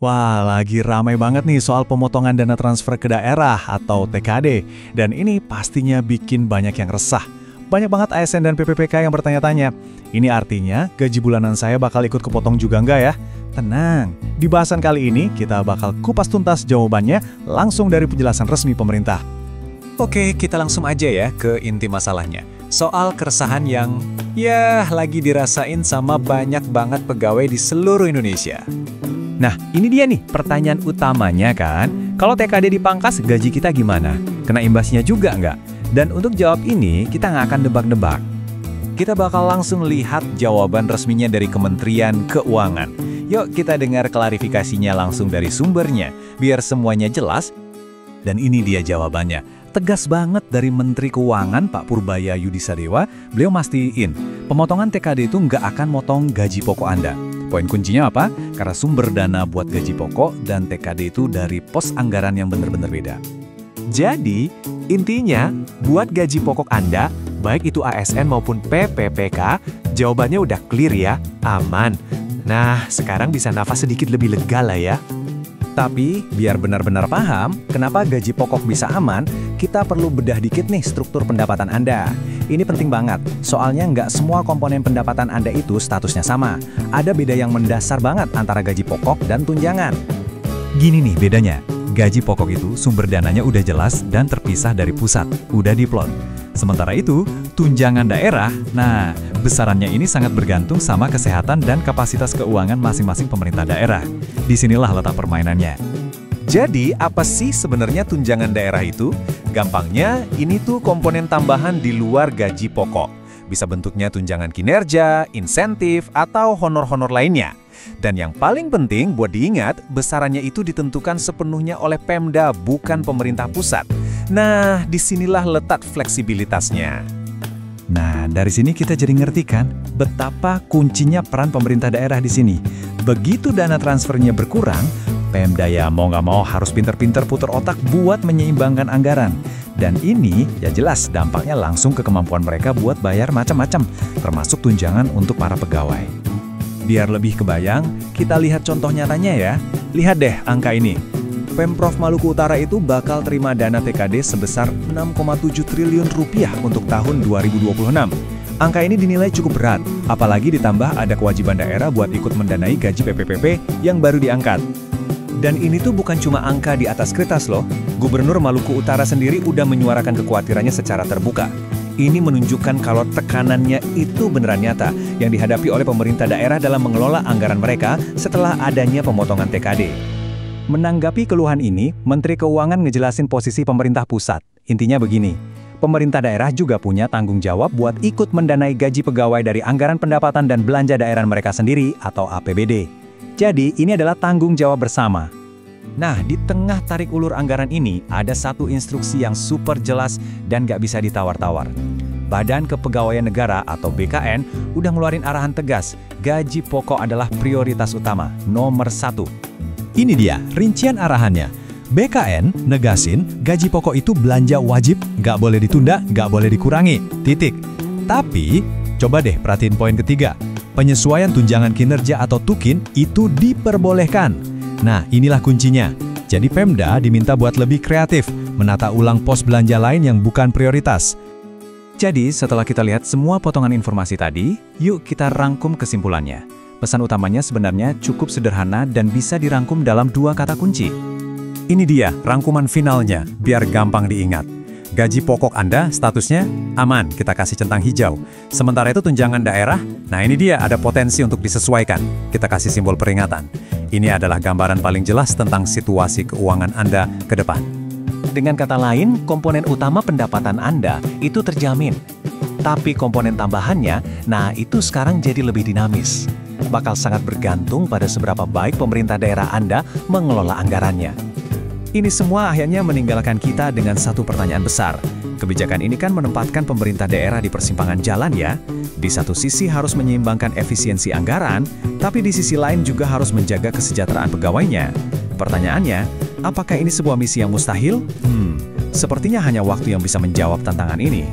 Wah, lagi ramai banget nih soal pemotongan dana transfer ke daerah atau TKD. Dan ini pastinya bikin banyak yang resah. Banyak banget ASN dan PPPK yang bertanya-tanya, ini artinya gaji bulanan saya bakal ikut kepotong juga nggak ya? Tenang, di bahasan kali ini kita bakal kupas tuntas jawabannya langsung dari penjelasan resmi pemerintah. Oke, kita langsung aja ya ke inti masalahnya. Soal keresahan yang, lagi dirasain sama banyak banget pegawai di seluruh Indonesia. Nah, ini dia nih pertanyaan utamanya kan. Kalau TKD dipangkas, gaji kita gimana? Kena imbasnya juga nggak? Dan untuk jawab ini, kita nggak akan nebak-nebak. Kita bakal langsung lihat jawaban resminya dari Kementerian Keuangan. Yuk kita dengar klarifikasinya langsung dari sumbernya, biar semuanya jelas. Dan ini dia jawabannya. Tegas banget dari Menteri Keuangan Pak Purbaya Yudisadewa, beliau mastiin pemotongan TKD itu nggak akan motong gaji pokok Anda. Poin kuncinya apa? Karena sumber dana buat gaji pokok dan TKD itu dari pos anggaran yang benar-benar beda. Jadi, intinya buat gaji pokok Anda, baik itu ASN maupun PPPK, jawabannya udah clear ya, aman. Nah, sekarang bisa nafas sedikit lebih lega lah ya. Tapi, biar benar-benar paham kenapa gaji pokok bisa aman, kita perlu bedah dikit nih struktur pendapatan Anda. Ini penting banget, soalnya nggak semua komponen pendapatan Anda itu statusnya sama. Ada beda yang mendasar banget antara gaji pokok dan tunjangan. Gini nih bedanya, gaji pokok itu sumber dananya udah jelas dan terpisah dari pusat, udah diplot. Sementara itu, tunjangan daerah, nah besarannya ini sangat bergantung sama kesehatan dan kapasitas keuangan masing-masing pemerintah daerah. Disinilah letak permainannya. Jadi, apa sih sebenarnya tunjangan daerah itu? Gampangnya, ini tuh komponen tambahan di luar gaji pokok. Bisa bentuknya tunjangan kinerja, insentif, atau honor-honor lainnya. Dan yang paling penting buat diingat, besarannya itu ditentukan sepenuhnya oleh Pemda, bukan pemerintah pusat. Nah, disinilah letak fleksibilitasnya. Nah, dari sini kita jadi ngerti kan betapa kuncinya peran pemerintah daerah di sini. Begitu dana transfernya berkurang, Pemda ya mau nggak mau harus pinter-pinter putar otak buat menyeimbangkan anggaran. Dan ini ya jelas dampaknya langsung ke kemampuan mereka buat bayar macam-macam, termasuk tunjangan untuk para pegawai. Biar lebih kebayang, kita lihat contoh nyatanya ya. Lihat deh angka ini. Pemprov Maluku Utara itu bakal terima dana TKD sebesar 6,7 triliun rupiah untuk tahun 2026. Angka ini dinilai cukup berat, apalagi ditambah ada kewajiban daerah buat ikut mendanai gaji PPPP yang baru diangkat. Dan ini tuh bukan cuma angka di atas kertas loh. Gubernur Maluku Utara sendiri udah menyuarakan kekhawatirannya secara terbuka. Ini menunjukkan kalau tekanannya itu beneran nyata yang dihadapi oleh pemerintah daerah dalam mengelola anggaran mereka setelah adanya pemotongan TKD. Menanggapi keluhan ini, Menteri Keuangan ngejelasin posisi pemerintah pusat. Intinya begini, pemerintah daerah juga punya tanggung jawab buat ikut mendanai gaji pegawai dari anggaran pendapatan dan belanja daerah mereka sendiri atau APBD. Jadi, ini adalah tanggung jawab bersama. Nah, di tengah tarik ulur anggaran ini, ada satu instruksi yang super jelas dan gak bisa ditawar-tawar. Badan Kepegawaian Negara atau BKN udah ngeluarin arahan tegas, gaji pokok adalah prioritas utama, nomor 1. Ini dia rincian arahannya. BKN negasin gaji pokok itu belanja wajib, nggak boleh ditunda, nggak boleh dikurangi, titik. Tapi, coba deh perhatiin poin ketiga. Penyesuaian tunjangan kinerja atau tukin itu diperbolehkan. Nah, inilah kuncinya. Jadi Pemda diminta buat lebih kreatif, menata ulang pos belanja lain yang bukan prioritas. Jadi, setelah kita lihat semua potongan informasi tadi, yuk kita rangkum kesimpulannya. Pesan utamanya sebenarnya cukup sederhana dan bisa dirangkum dalam 2 kata kunci. Ini dia rangkuman finalnya, biar gampang diingat. Gaji pokok Anda statusnya aman, kita kasih centang hijau. Sementara itu tunjangan daerah, nah ini dia ada potensi untuk disesuaikan. Kita kasih simbol peringatan. Ini adalah gambaran paling jelas tentang situasi keuangan Anda ke depan. Dengan kata lain, komponen utama pendapatan Anda itu terjamin. Tapi komponen tambahannya, nah itu sekarang jadi lebih dinamis. Bakal sangat bergantung pada seberapa baik pemerintah daerah Anda mengelola anggarannya. Ini semua akhirnya meninggalkan kita dengan satu pertanyaan besar. Kebijakan ini kan menempatkan pemerintah daerah di persimpangan jalan ya. Di satu sisi harus menyeimbangkan efisiensi anggaran, tapi di sisi lain juga harus menjaga kesejahteraan pegawainya. Pertanyaannya, apakah ini sebuah misi yang mustahil? Sepertinya hanya waktu yang bisa menjawab tantangan ini.